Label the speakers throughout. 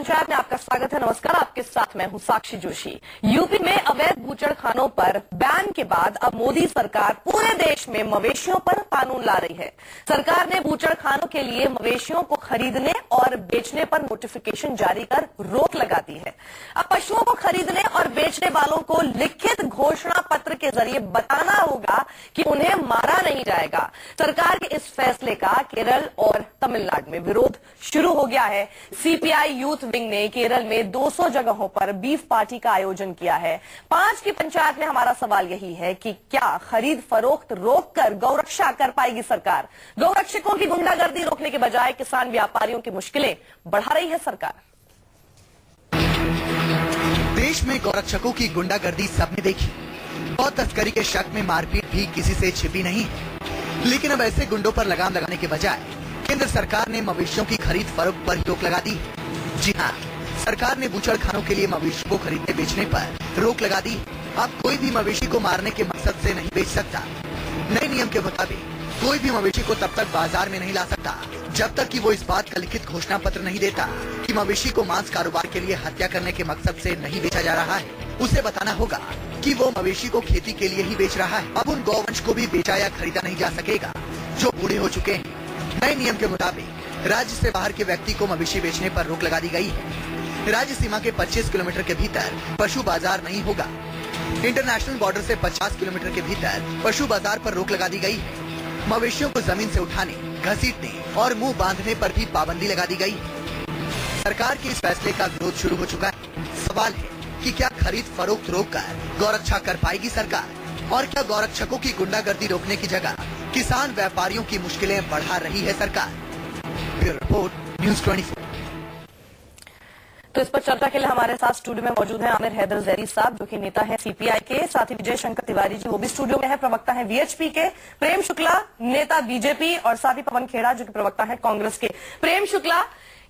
Speaker 1: पंचायत में आपका स्वागत है। नमस्कार, आपके साथ मैं हूं साक्षी जोशी। यूपी में अवैध बूचड़खानों पर बैन के बाद अब मोदी सरकार पूरे देश में मवेशियों पर कानून ला रही है। सरकार ने बूचड़खानों के लिए मवेशियों को खरीदने और बेचने पर नोटिफिकेशन जारी कर रोक लगा दी है। अब पशुओं को खरीदने और बेचने वालों को लिखित घोषणा पत्र के जरिए बताना होगा कि उन्हें मारा नहीं जाएगा। सरकार के इस फैसले का केरल और तमिलनाडु में विरोध शुरू हो गया है। सीपीआई यूथ विंग ने केरल में 200 जगहों पर बीफ पार्टी का आयोजन किया है। 5 की पंचायत में हमारा सवाल यही है कि क्या खरीद फरोख्त रोककर गौरक्षा कर पाएगी सरकार? गौरक्षकों की गुंडागर्दी रोकने के बजाय किसान व्यापारियों की मुश्किलें बढ़ा रही है सरकार।
Speaker 2: देश में गौरक्षकों की गुंडागर्दी सबने देखी। गौ तस्करी के शक में मारपीट भी किसी से छिपी नहीं है। लेकिन अब ऐसे गुंडों पर लगाम लगाने के बजाय केंद्र सरकार ने मवेशियों की खरीद फरोख्त पर रोक लगा दी। जी हाँ, सरकार ने बूचड़खानों के लिए मवेशियों को खरीदने बेचने पर रोक लगा दी। अब कोई भी मवेशी को मारने के मकसद से नहीं बेच सकता। नए नियम के मुताबिक कोई भी मवेशी को तब तक बाजार में नहीं ला सकता जब तक कि वो इस बात का लिखित घोषणा पत्र नहीं देता कि मवेशी को मांस कारोबार के लिए हत्या करने के मकसद से नहीं बेचा जा रहा है। उसे बताना होगा कि वो मवेशी को खेती के लिए ही बेच रहा है। अब उन गौवंश को भी बेचा या खरीदा नहीं जा सकेगा जो बूढ़े हो चुके हैं। नए नियम के मुताबिक राज्य से बाहर के व्यक्ति को मवेशी बेचने पर रोक लगा दी गई है। राज्य सीमा के 25 किलोमीटर के भीतर पशु बाजार नहीं होगा। इंटरनेशनल बॉर्डर से 50 किलोमीटर के भीतर पशु बाजार पर रोक लगा दी गई है। मवेशियों को जमीन से उठाने, घसीटने और मुंह बांधने पर भी पाबंदी लगा दी गई है। सरकार के इस फैसले का विरोध शुरू हो चुका है। सवाल है कि क्या खरीद फरोख्त रोककर गौरक्षा कर पाएगी सरकार, और क्या गौरक्षकों की गुंडागर्दी रोकने की जगह किसान व्यापारियों की मुश्किलें बढ़ा रही है सरकार। Bureau report, news 24।
Speaker 1: तो इस पर चर्चा के लिए हमारे साथ स्टूडियो में मौजूद हैं आमिर हैदर जैदी साहब, जो कि नेता है सीपीआई के, साथ ही विजय शंकर तिवारी जी वो भी स्टूडियो में है, प्रवक्ता है वीएचपी के, प्रेम शुक्ला नेता बीजेपी, और साथ ही पवन खेड़ा जो कि प्रवक्ता है कांग्रेस के। प्रेम शुक्ला,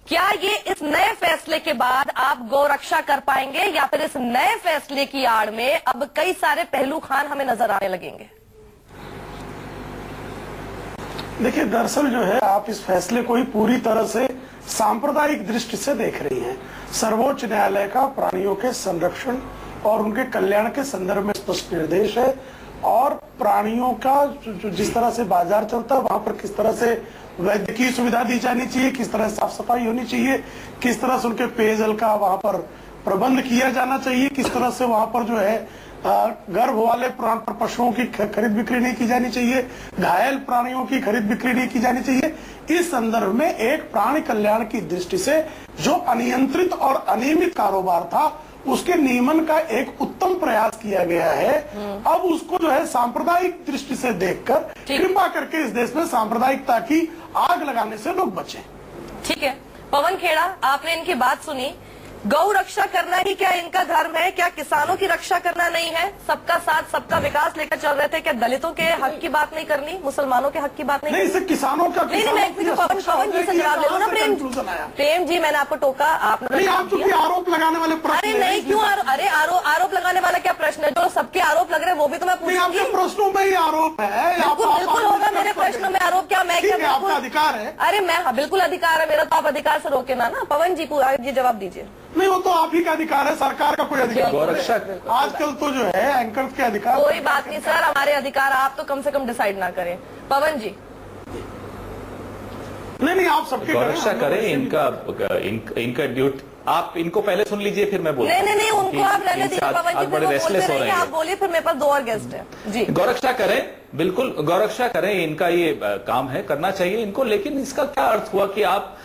Speaker 1: क्या ये इस नए फैसले के बाद आप गौरक्षा कर पाएंगे या फिर इस नए फैसले की आड़ में अब कई सारे पहलू खान हमें नजर आने लगेंगे?
Speaker 3: देखिए, दरअसल जो है आप इस फैसले को ही पूरी तरह से सांप्रदायिक दृष्टि से देख रही हैं। सर्वोच्च न्यायालय का प्राणियों के संरक्षण और उनके कल्याण के संदर्भ में स्पष्ट निर्देश है, और प्राणियों का जो जिस तरह से बाजार चलता है वहां पर किस तरह से वैद्यकीय सुविधा दी जानी चाहिए, किस तरह साफ सफाई होनी चाहिए, किस तरह से उनके पेयजल का वहां पर प्रबंध किया जाना चाहिए, किस तरह से वहां पर जो है गर्भ वाले पशुओं की खरीद बिक्री नहीं की जानी चाहिए, घायल प्राणियों की खरीद बिक्री नहीं की जानी चाहिए। इस संदर्भ में एक प्राणी कल्याण की दृष्टि से जो अनियंत्रित और अनियमित कारोबार था उसके नियमन का एक उत्तम प्रयास किया गया है। अब उसको जो है सांप्रदायिक दृष्टि से देखकर कृपा करके इस देश में सांप्रदायिकता की आग लगाने से लोग बचें।
Speaker 1: ठीक है, पवन खेड़ा, आपने इनकी बात सुनी। गौ रक्षा करना ही क्या इनका धर्म है? क्या किसानों की रक्षा करना नहीं है? सबका साथ सबका विकास लेकर चल रहे थे। क्या दलितों के हक की बात नहीं करनी, मुसलमानों के हक की बात नहीं?
Speaker 3: इसे किसानों का
Speaker 1: नहीं, पवन जी से जवाब ले लो ना। प्रेम जी, मैंने आपको टोका, आपने
Speaker 3: आरोप लगाने वाले प्रश्न।
Speaker 1: अरे नहीं, क्यों आरोप लगाने वाला क्या प्रश्न है? जो सबके आरोप लग रहे हैं वो भी तो मैं पूछूंगी।
Speaker 3: प्रश्नों में ही आरोप है।
Speaker 1: बिल्कुल होगा मेरे प्रश्नों में आरोप। क्या मैं क्या
Speaker 3: आपका अधिकार है?
Speaker 1: अरे मैं बिल्कुल अधिकार है मेरा, तो आप अधिकार से रोके ना। पवन जी ये जवाब दीजिए।
Speaker 3: नहीं, वो तो आप ही का अधिकार है, सरकार का कोई अधिकार नहीं। आजकल तो जो है एंकर्स के अधिकार।
Speaker 1: कोई बात नहीं सर, हमारे अधिकार आप तो कम से कम डिसाइड ना करें। पवन जी,
Speaker 3: नहीं, आप सबके
Speaker 4: गौरक्षा करें। इनका ड्यूटी आप इनको पहले सुन लीजिए, फिर मैं बोलूँ।
Speaker 1: नहीं, उनको आप रहने दीजिए। पवन जी
Speaker 4: बड़े रेस्टलेस हो रहे हैं,
Speaker 1: आप बोलिए, फिर मेरे पास 2 और गेस्ट है जी।
Speaker 4: गौरक्षा करें, बिल्कुल गौरक्षा करें, इनका ये काम है, करना चाहिए इनको। लेकिन इसका क्या अर्थ हुआ कि आप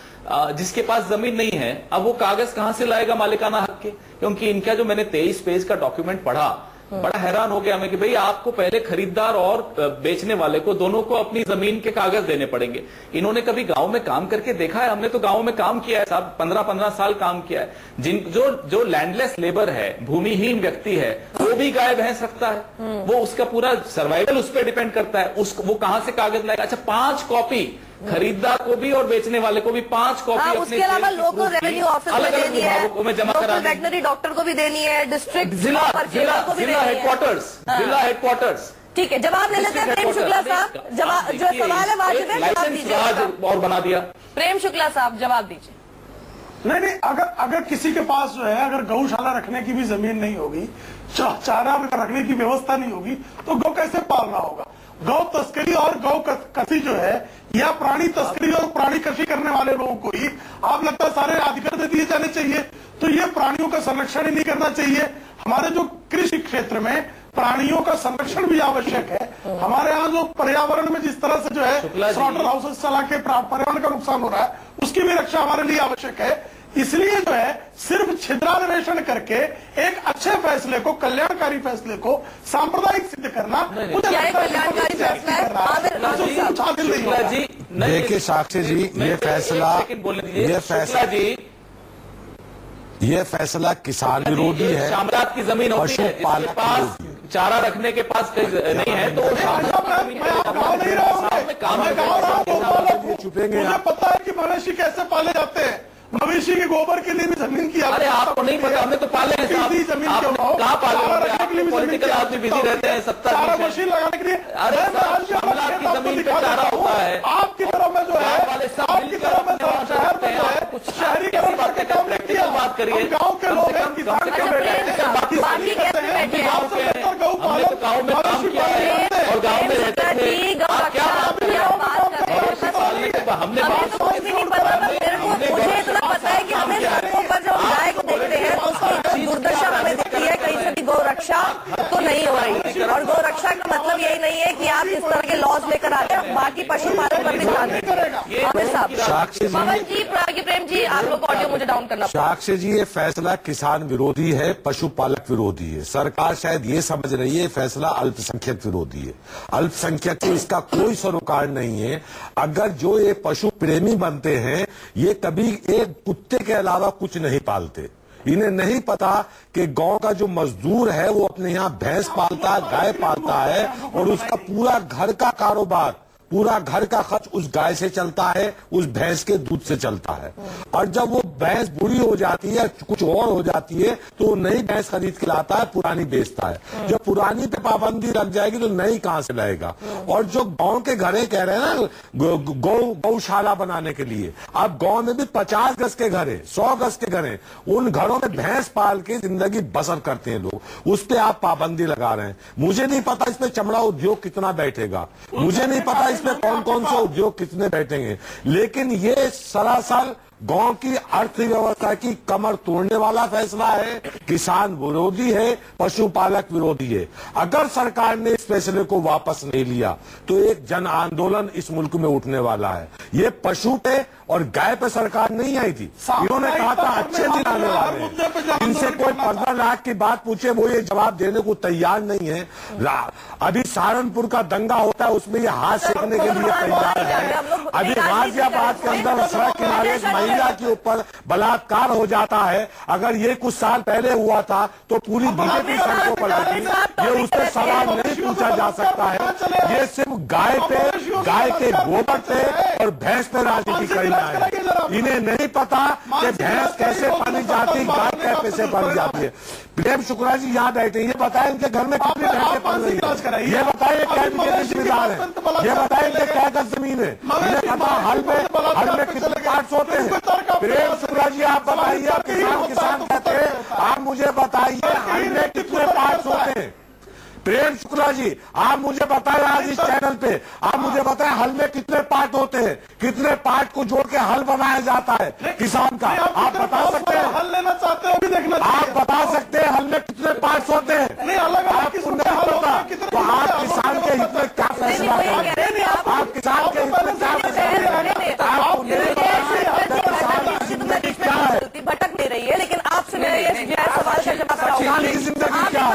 Speaker 4: जिसके पास जमीन नहीं है अब वो कागज कहां से लाएगा मालिकाना हक के? क्योंकि इनका जो मैंने 23 पेज का डॉक्यूमेंट पढ़ा, बड़ा हैरान हो गया मैं कि भाई आपको पहले खरीदार और बेचने वाले को दोनों को अपनी जमीन के कागज देने पड़ेंगे। इन्होंने कभी गांव में काम करके देखा है? हमने तो गांव में काम किया है साहब, 15-15 साल काम किया है। जो लैंडलेस लेबर है, भूमिहीन व्यक्ति है, वो भी गाय भैंस रखता है। वो उसका पूरा सर्वाइवल उस पर डिपेंड करता है। वो कहां से कागज लाएगा? अच्छा, 5 कॉपी खरीदार को भी और बेचने वाले को भी 5 कॉपी।
Speaker 1: उसके अलावा लोकल रेवेन्यू ऑफिस में देनी है,
Speaker 4: में जमा करानी,
Speaker 1: वेटनरी डॉक्टर को भी देनी है, डिस्ट्रिक्ट
Speaker 4: जिला हेडक्वार्टर्स।
Speaker 1: ठीक है, जवाब ले लेते हैं प्रेम शुक्ला साहब। जो सवाल है वाजिब है, जवाब दीजिए।
Speaker 4: और बना दिया।
Speaker 1: प्रेम शुक्ला साहब जवाब दीजिए।
Speaker 3: नहीं, अगर किसी के पास जो है अगर गौशाला रखने की भी जमीन नहीं होगी, चारा रखने की व्यवस्था नहीं होगी, तो गौ कैसे पालना होगा? गौ तस्करी और गौ कसी जो है, या प्राणी तस्करी और प्राणी कसी करने वाले लोगों को ही आप लगता है सारे अधिकार दे दिए जाने चाहिए। तो ये प्राणियों का संरक्षण ही नहीं करना चाहिए। हमारे जो कृषि क्षेत्र में प्राणियों का संरक्षण भी आवश्यक है। हमारे यहाँ जो पर्यावरण में जिस तरह से जो है स्लॉटर हाउसेस चला के पर्यावरण का नुकसान हो रहा है, उसकी भी रक्षा हमारे लिए आवश्यक है। इसलिए जो है सिर्फ छिद्रान्वेषण करके एक अच्छे फैसले को, कल्याणकारी फैसले को सांप्रदायिक सिद्ध करना,
Speaker 1: कल्याणकारी फैसला है।
Speaker 5: देखिए साक्षी जी, ये फैसला किसान विरोधी है।
Speaker 4: साम्राज्य की जमीन होती है, इसके पास चारा रखने के पास नहीं है तो
Speaker 3: छुपेंगे। मुझे पता है कि मवेशी कैसे पाले जाते हैं। मवेशी के गोबर के लिए भी जमीन की,
Speaker 4: अरे आपको नहीं पता, हमने तो पाले हैं।
Speaker 3: जमीन कहाँ
Speaker 4: पाले? पॉलिटिकल आदमी बिजी रहते हैं, सत्ता
Speaker 3: मशीन लगाने के लिए।
Speaker 4: अरे की जमीन पे चारा होता है।
Speaker 3: आपकी तरफ में जो है, आपकी तरफ में शहर में जो है शहरीकरण करके काम नहीं किया। बात करिए, गाँव के लोग हैं, किसान के बेटे हैं,
Speaker 4: गाँव में काम किया है और गाँव में रहते थे। हमने
Speaker 1: मुझे इतना पता है कि हमें सड़कों पर जब गाय को देखते हैं तो उसकी दुर्दशा हमें दिखती है। कहीं से भी गौ रक्षा तो नहीं हो रही, और गौ रक्षा का मतलब यही नहीं है कि आप इस तरह के लॉज लेकर आते हैं, बाकी पशुपालन पर भी ध्यान देंगे। आमिर साहब, पवन जी, प्रेम जी, आप लोग ऑडियो मुझे डाउन करना।
Speaker 5: साक्षी जी, ये फैसला किसान विरोधी है, पशुपालक विरोधी है। सरकार शायद ये समझ रही है फैसला अल्पसंख्यक विरोधी है। अल्पसंख्यक को इसका कोई सरोकार नहीं है। अगर जो ये पशु प्रेमी बनते हैं, ये कभी एक कुत्ते के अलावा कुछ नहीं पालते। इन्हें नहीं पता कि गांव का जो मजदूर है वो अपने यहाँ भैंस पालता है, गाय पालता है, और उसका पूरा घर का कारोबार, पूरा घर का खर्च उस गाय से चलता है, उस भैंस के दूध से चलता है। और जब वो भैंस बूढ़ी हो जाती है, कुछ और हो जाती है, तो वो नई भैंस खरीद के लाता है, पुरानी बेचता है। जब पुरानी पे पाबंदी लग जाएगी तो नई कहां से लाएगा? और जो गांव के घरे कह रहे हैं ना गौशाला बनाने के लिए, अब गांव में भी 50 गज के घर है, 100 गज के घर है, उन घरों में भैंस पाल के जिंदगी बसर करते हैं लोग, उस पर आप पाबंदी लगा रहे हैं। मुझे नहीं पता इसमें चमड़ा उद्योग कितना बैठेगा, मुझे नहीं पता इसमें कौन कौन से उद्योग कितने बैठेंगे, लेकिन ये सरासर गांव की अर्थव्यवस्था की कमर तोड़ने वाला फैसला है। किसान विरोधी है, पशुपालक विरोधी है। अगर सरकार ने इस फैसले को वापस नहीं लिया तो एक जन आंदोलन इस मुल्क में उठने वाला है। ये पशु पे और गाय पे सरकार नहीं आई थी, इन्होंने कहा था अच्छे दिन आने वाले हैं। इनसे कोई 15 लाख की बात पूछे, वो ये जवाब देने को तैयार नहीं है। अभी सहारनपुर का दंगा होता है, उसमें ये हाथ सेकने के लिए तैयार है। अभी गाजियाबाद के अंदर सड़क किनारे महिला के ऊपर बलात्कार हो जाता है। अगर ये कुछ साल पहले हुआ था तो पूरी बीजेपी सड़कों पर लगी। ये उससे सवाल नहीं पूछा जा सकता है। ये सिर्फ गाय पे, गाय के गोबर पे और भैंस पे राजनीति करना है। इन्हें नहीं पता कि भैंस कैसे पाली जाती, गाय कैसे पाली जाती है। प्रेम शुक्ला जी यहाँ बैठे, ये बताएं इनके घर में कितनी भैंसें पल रही है, ये बताइए क्या इनके जिम्मेदार है, ये बताइए कि क्या गज जमीन है, इन्हें पता हल में कितने पार्ट्स होते हैं। प्रेम शुक्ला जी आप बताइए, आप किसान कहते हैं, आप मुझे बताइए हल में कितने पार्ट्स होते हैं। प्रेम शुक्ला जी आप मुझे बताएं, आज इस चैनल पे आप मुझे बताएं हल में कितने पार्ट होते हैं, कितने पार्ट को जोड़ के हल बनाया जाता है किसान का, आप बता सकते हैं? हल लेना चाहते हो, भी देखना, आप बता सकते हैं हल में कितने पार्ट्स होते हैं? आपको नहीं होता तो आप किसान के हित में क्या फैसला करेंगे? आप किसान के हित में क्या फैसला करेंगे? आपको नहीं क्या है,
Speaker 1: भटक नहीं रही है। लेकिन आपसे मेरा सवाल का जवाब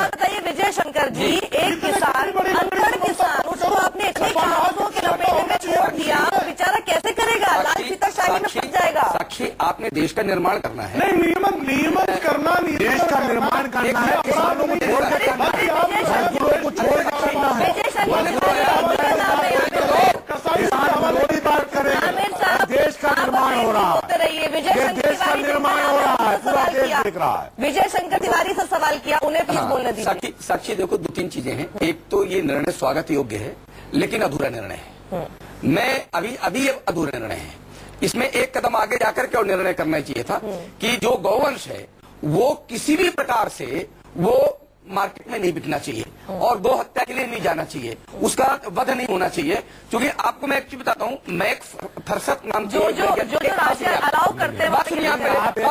Speaker 1: बताइए, विजय शंकर जी, एक किसान, अनपढ़ किसान, उसको आपने इतने कागजों के लपेटे में छोड़ दिया, बेचारा कैसे करेगा? लाल फीताशाही में फंस जाएगा।
Speaker 6: साक्षी, आपने देश का निर्माण करना है।
Speaker 3: नहीं, नियमन करना, देश का निर्माण करना है, किसानों को छोड़ के करना है, मजदूरों को छोड़ के करना है।
Speaker 1: विजय शंकर
Speaker 3: बात करें, देश का निर्माण हो रहा है, देश का निर्माण हो रहा है, पूरा देश देख रहा है।
Speaker 1: विजय शंकर तिवारी से सवाल किया, उन्हें प्लीज बोलने दीजिए।
Speaker 6: साक्षी देखो, 2-3 चीजें हैं। एक तो ये निर्णय स्वागत योग्य है, लेकिन अधूरा निर्णय है। मैं अभी ये अधूरा निर्णय है। इसमें एक कदम आगे जाकर के और निर्णय करना चाहिए था कि जो गौवंश है वो किसी भी प्रकार से वो मार्केट में नहीं बिकना चाहिए और गौ हत्या के लिए नहीं जाना चाहिए, उसका वध नहीं होना चाहिए। क्योंकि आपको मैं एक चीज बताता हूँ, मैक फरसत नाम
Speaker 1: जो अलाउ करते हैं,
Speaker 6: बात सुनिए,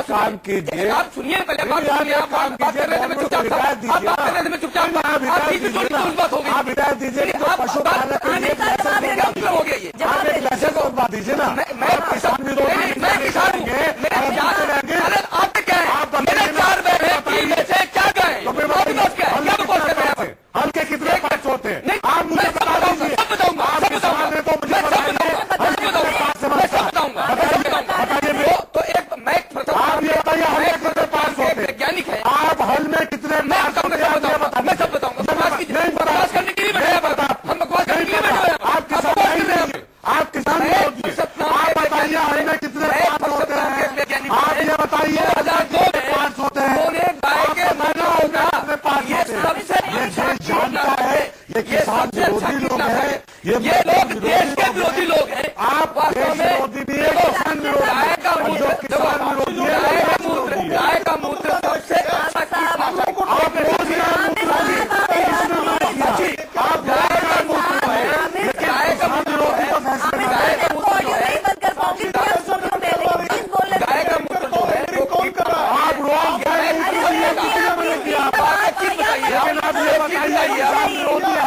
Speaker 5: काम कीजिए,
Speaker 6: आप सुनिए पहले, बात सुनिए, आप बात कर रहे थे मैं चुपचाप था, आप बात कर रहे थे मैं चुपचाप था, आप बीच में छोटी बात हो गई,
Speaker 5: आप हिदायत दीजिए, पशुपालक
Speaker 6: हो गया ये,
Speaker 5: आप एक लाइसेंस और बात दीजिए ना।
Speaker 6: मैं किसान विरोधी, मैं किसान हूँ, आपने क्या है, मेरे 4 बैल हैं, 3 में से क्या गए,
Speaker 5: हल्के कितने पास होते हैं आप मुझे बता दीजिए।
Speaker 6: बताऊंगा, तो एक मैक
Speaker 5: आप ये बताइए हल्के कितने पास होते हैं,
Speaker 6: वैज्ञानिक है,
Speaker 5: आप हल में कितने
Speaker 6: मैं सब बताऊंगा, बकवास करने के लिए बैठे, हम बकवास करने के लिए बैठे,
Speaker 5: आप किसान नहीं, आप किसान विरोधी, आप बताइए हल में कितने पास होते हैं, आप ये बताइए 2002 में पास होते हैं,
Speaker 6: गाय के मरना होगा,
Speaker 5: ये
Speaker 6: सबसे
Speaker 5: ये देश जानता है, ये किसान विरोधी लोग हैं,
Speaker 6: ये लोग देश के विरोधी लोग हैं।
Speaker 5: आप देश विरोधी भी है, किसान विरोधी,
Speaker 6: गाय का
Speaker 5: जो किसान विरोधी है,
Speaker 6: गाय का मूत्र सबसे अच्छा
Speaker 5: आप रोज आप गाय का मूत्र है,
Speaker 6: गाय का मूत्र
Speaker 5: विरोधी का फैसला
Speaker 6: गाय का मूत्र जो है, गाय का मूत्र जो है
Speaker 5: आप रोज गाय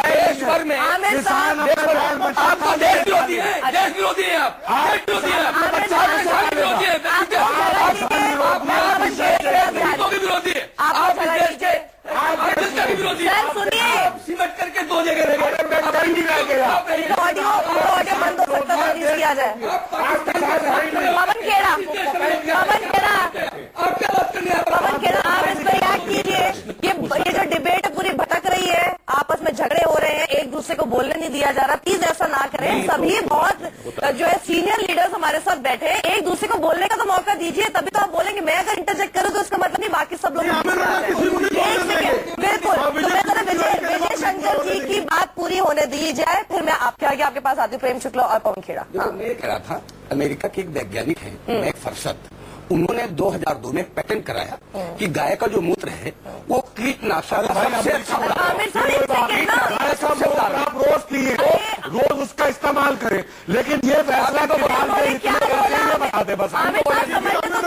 Speaker 6: देश भर में
Speaker 5: किसान
Speaker 6: आपका देश विरोधी है, देश विरोधी है, आप देश विरोधी है, किसान विरोधी है, आप विरोधी है, आप देश के का भी विरोधी है, आप सिमट करके 2 जगह रह गए,
Speaker 1: ऑडियो बंद हो सकता है, रिलीज किया जाए। पवन खेड़ा,
Speaker 6: आप क्या बात करने
Speaker 1: पवन खेड़ा, आप इस पर रिएक्ट कीजिए। ये जो डिबेट पूरी भटक रही है, आपस में झगड़े हो रहे हैं, एक दूसरे को बोलने नहीं दिया जा रहा, प्लीज ऐसा ना करें। सभी बहुत जो है सीनियर लीडर्स हमारे साथ बैठे हैं, एक दूसरे को बोलने का तो मौका दीजिए, तभी तो आप बोलेंगे। मैं अगर इंटरजेक्ट करूं तो इसका मतलब नहीं बाकी सब लोग बिल्कुल। तो मैं जरा विजय शंकर जी की बात पूरी होने दी जाए, फिर मैं आपके आगे आपके पास आती हूँ, प्रेम शुक्ला और पवन खेड़ा।
Speaker 6: मैं कह रहा था, अमेरिका के एक वैज्ञानिक है मैक फरसत, उन्होंने 2002 में पेटेंट कराया कि गाय का जो मूत्र है वो कीटनाशक सबसे अच्छा
Speaker 5: आप रोज पिए, रोज उसका इस्तेमाल करें, लेकिन ये फैसला के बाद बता दे बस ये फैसला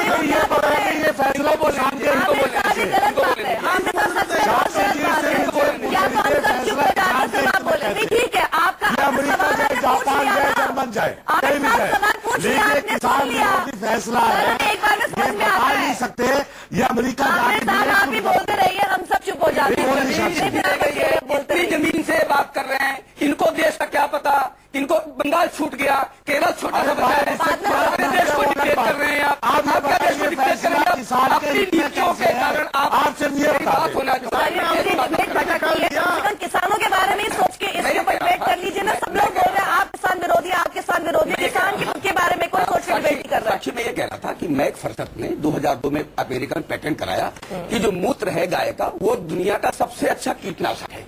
Speaker 1: ठीक है, आपका
Speaker 5: अमेरिका जाए, जापान जाए, जर्मन जाए, कहीं भी जाए, किसान विरोधी फैसला है, बता नहीं सकते। ये अमेरिका
Speaker 1: आप भी बोलते रहिए, हम सब चुप हो जाते हैं।
Speaker 6: इतनी जमीन से बात कर रहे हैं, इनको देश का क्या पता, इनको बंगाल छूट गया, केरल छोटा सा बचा है, अपने देश को डिक्टेट कर रहे हैं आप क्या देश को डिक्टेट कर रहे हैं अपनी नीतियों के कारण। आप सिर्फ ये बात होना
Speaker 1: किसानों के बारे में सोच के इसके ऊपर डिबेट कर लीजिए ना। सब लोग बोल रहे हैं आप किसान विरोधी, आप किसान विरोधी, किसान के बारे में कोई सोच के डिबेट नहीं कर रहा।
Speaker 6: साक्षी मैं ये कह रहा था कि मैक फरसत ने 2002 में अमेरिका में पेटेंट कराया कि जो मूत्र है गाय का वो दुनिया का सबसे अच्छा कीटनाशक है।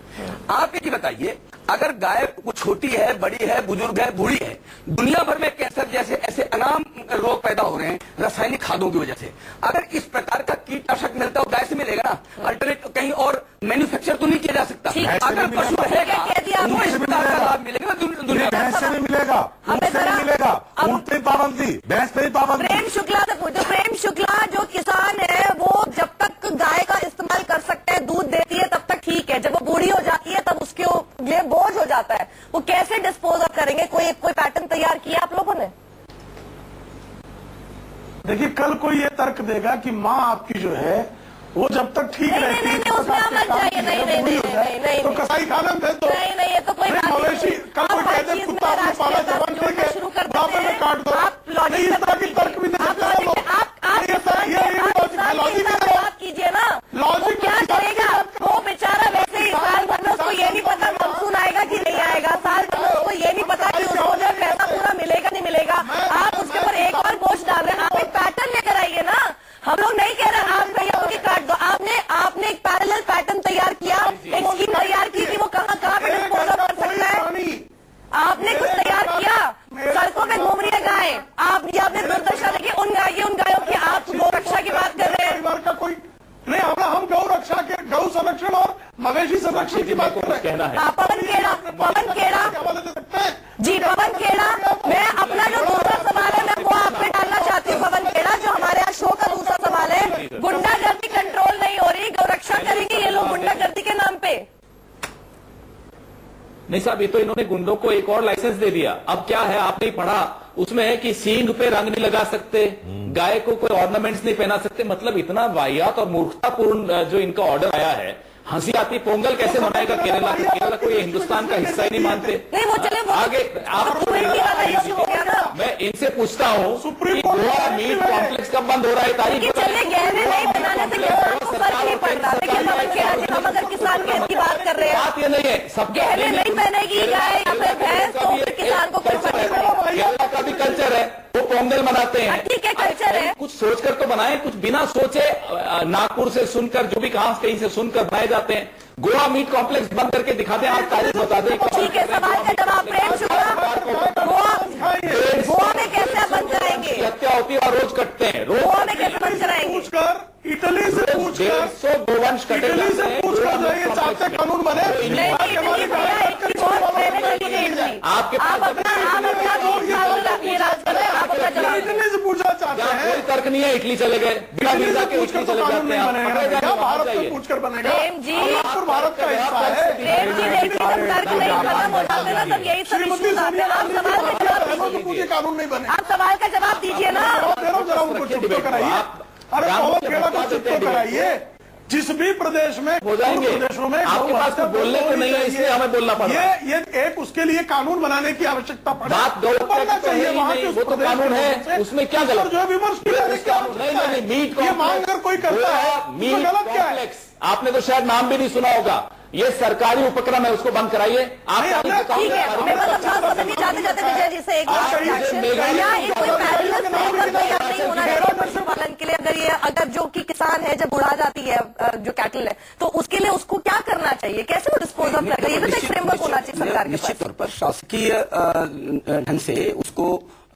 Speaker 6: आप ये बताइए, अगर गाय छोटी है, बड़ी है, बुजुर्ग है, बूढ़ी है, दुनिया भर में कैंसर जैसे ऐसे अनाम रोग पैदा हो रहे हैं रासायनिक खादों की वजह से। अगर इस प्रकार का कीटनाशक मिलता हो गाय से मिलेगा ना, अल्टरनेट कहीं और मैन्युफैक्चर तो नहीं किया जा सकता। अगर पशु रहेगा तो इस प्रकार का लाभ मिलेगा दुनिया
Speaker 5: भैंस से नहीं मिलेगा, ऊँट से नहीं मिलेगा, ऊँट पे पाबंदी, भैंस पे पाबंदी।
Speaker 1: प्रेम शुक्ला से पूछो, प्रेम शुक्ला जो किसान है वो जब तक गाय का इस्तेमाल कर सकते हैं, दूध देती है तब तक ठीक है, जब वो बूढ़ी हो जाती है तब उसके लिए बोझ हो जाता है, वो कैसे डिस्पोज ऑफ करेंगे? कोई पैटर्न तैयार किया आप लोगों ने?
Speaker 3: देखिए, कल कोई ये तर्क देगा कि माँ आपकी जो है वो जब तक ठीक रहती है तो कसाई खाना में तो
Speaker 1: नहीं, ये तो कोई
Speaker 3: मवेशी कल कोई कह दे कुत्ता आपने पाला जवान ठीक है बुढ़ापे में काट दो, नहीं इस तरह की तर्क भी नहीं
Speaker 1: बात कीजिए ना। लॉजिक क्या करेगा वो बेचारा? वैसे ही साल भर में उसको ये नहीं पता मानसून आएगा कि नहीं आएगा, साल भर में उसको ये नहीं पता कि उसको जो पैसा पूरा मिलेगा नहीं मिलेगा। आप उसके ऊपर एक और बोझ डाल रहे हैं। आप एक पैटर्न लेकर आइए ना। हम लोग नहीं कह रहे आप कहिए कि काट दो। आपने एक पैरेलल पैटर्न तैयार किया, एक स्कीम तैयार की कि वो कहाँ पे डिस्पोज कर सकता है। आपने कुछ तैयार किया, सड़कों पे घूम रही है गाय, आपने
Speaker 3: संरक्षण और मवेशी संरक्षण की बात कर रहे हैं।
Speaker 1: पवन खेड़ा जी, पवन खेड़ा, मैं अपना जो दूसरा सवाल है मैं वो आप पे डालना चाहती हूँ। पवन खेड़ा, जो हमारे यहाँ शो का दूसरा सवाल है, गुंडागर्दी कंट्रोल नहीं हो रही, गौरक्षा करेंगे ये लोग गुंडागर्दी के नाम पे?
Speaker 4: नहीं साहब, ये तो इन्होंने गुंडों को एक और लाइसेंस दे दिया। अब क्या है, आपने पढ़ा उसमें है कि सींग पे रंग नहीं लगा सकते, गाय को कोई ऑर्नामेंट्स नहीं पहना सकते। मतलब इतना वाहियात और मूर्खतापूर्ण जो इनका ऑर्डर आया है। हंसी आती, पोंगल कैसे मनाएगा केरला? केरला को ये हिंदुस्तान का हिस्सा ही नहीं मानते।
Speaker 1: नहीं वो चले वो
Speaker 4: आगे मैं इनसे पूछता हूँ, गोवा मीट कॉम्प्लेक्स कब बंद हो रहा है? तारीख
Speaker 1: चले गहने नहीं बनाने से किसान को फर्क नहीं पड़ता। देखिए पवन खेड़ा जी, हम अगर किसान के की बात कर रहे हैं,
Speaker 4: बात ये नहीं है सब
Speaker 1: गहने नहीं पहनेगी गाय या फिर भैंस तो फिर किसान को क्यों फर्क पड़ेगा?
Speaker 4: केरला का भी कल्चर है, वो पोंगल मनाते हैं।
Speaker 1: ठीक है, कल्चर है।
Speaker 4: कुछ सोचकर तो बनाए, कुछ बिना सोचे नागपुर से सुनकर, जो भी कहीं से सुनकर बनाए जाते हैं। गोवा मीट कॉम्प्लेक्स बंद करके दिखाते हैं, आप तारीख बता दें।
Speaker 1: ठीक है, सवाल का जवाब प्रेम शुक्ला। गोवा में कैसे बंद कराएंगे?
Speaker 4: हत्या होती है और रोज कटते हैं, रोज।
Speaker 1: गोवा में कैसे बंद कराएंगे?
Speaker 3: इटली से पूछकर
Speaker 4: गोवंश कटे
Speaker 3: जाइए, चाहते कानून बने।
Speaker 4: आपके
Speaker 3: इटली से पूछना चाहते हैं,
Speaker 4: कोई तर्क नहीं है, इटली चले गए बिना वीजा के, इटली चले जाते हैं।
Speaker 3: भारत से पूछकर बनेगा?
Speaker 1: प्रेम जी,
Speaker 3: भारत का हिस्सा है।
Speaker 1: प्रेम जी, देखिए जब तर्क नहीं खत्म हो जाते ना तब यही सब इश्यूज आते हैं। आप सवाल का जवाब दीजिए,
Speaker 3: कानून नहीं बने।
Speaker 1: आप सवाल का जवाब दीजिए ना।
Speaker 3: जरा उनको चुप तो कराइए। अरे पवन खेड़ा को चुप तो कराइए। जिस भी प्रदेश में
Speaker 4: हो जाएंगे,
Speaker 3: प्रदेशों में
Speaker 4: आपके पास तो बोलने को नहीं है, इसलिए हमें बोलना पड़ रहा है।
Speaker 3: ये एक उसके लिए कानून बनाने की आवश्यकता पड़े।
Speaker 4: बात बनना चाहिए वहाँ के, वो तो कानून है, उसमें क्या गलत?
Speaker 3: जो विमर्श किया
Speaker 4: नहीं, मीट
Speaker 3: ये मांग कर कोई करता है,
Speaker 4: मीट
Speaker 3: गलत क्या है?
Speaker 4: आपने तो शायद नाम भी नहीं सुना होगा, ये सरकारी उपक्रम है, उसको बंद कराइए। आप
Speaker 1: ठीक है, मैं बस जाते जाते विजय जी से एक बात पशुपालन के लिए अगर जो कि किसान है जब उड़ा जाती है जो कैटल है, तो उसके लिए उसको क्या करना चाहिए, कैसे वो डिस्पोज ऑफ करेगा? ये भी एक फ्रेमवर्क होना चाहिए सरकार के पास।
Speaker 6: निश्चित तौर पर शासकीय ढंग से उसको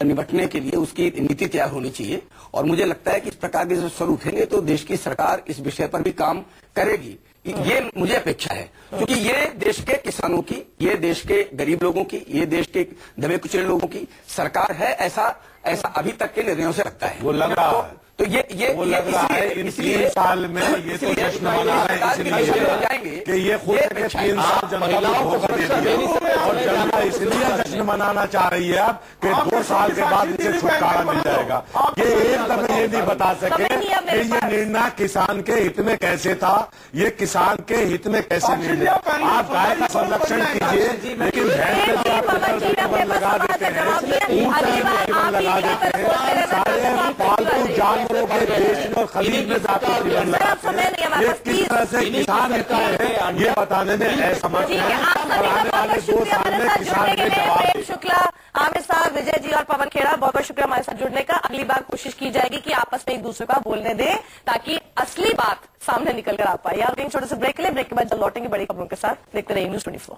Speaker 6: निपटने के लिए उसकी नीति तैयार होनी चाहिए। और मुझे लगता है कि इस प्रकार के स्वरूप उठेंगे तो देश की सरकार इस विषय पर भी काम करेगी, ये मुझे अपेक्षा है। क्योंकि ये देश के किसानों की, ये देश के गरीब लोगों की, ये देश के दबे कुचले लोगों की सरकार है, ऐसा अभी तक के निर्णयों से लगता है।
Speaker 5: वो लग रहा है,
Speaker 6: तो ये
Speaker 5: वो लग रहा है इन 3 साल में ये तो जश्न मना रहे हैं इसलिए कि ये खुद के 3 साल जनता को धोखा दे दिया और जनता इसलिए जश्न मनाना चाह रही है अब कि 2 साल के बाद इसे छुटकारा मिल जाएगा। ये एकदम ये नहीं बता सके कि ये निर्णय किसान के हित में कैसे था, ये किसान के हित में कैसे निर्णय। आप गाय का संरक्षण कीजिए, लेकिन भैंस पे आप प्रतिबंध लगा देते हैं, ऊँट पे प्रतिबंध लगा देते हैं, सारे पालतू जानवरों के बेचने और खरीदने से आपको प्रतिबंध लगाते हैं। ये किस तरह से किसान हित में है ये बताने में असमर्थ है और आने वाले 2 साल में किसान के जवाब
Speaker 1: प्रेम शुक्ला, आमिर साहब, विजय जी और पवन खेड़ा, बहुत बहुत शुक्रिया हमारे साथ जुड़ने का। अगली बार कोशिश की जाएगी कि आपस में एक दूसरे का बोलने दें ताकि असली बात सामने निकल कर आ पाए। यार छोटे से ब्रेक ले, ब्रेक के बाद जब लौटेंगे बड़ी खबरों के साथ। देखते रहिए News 24।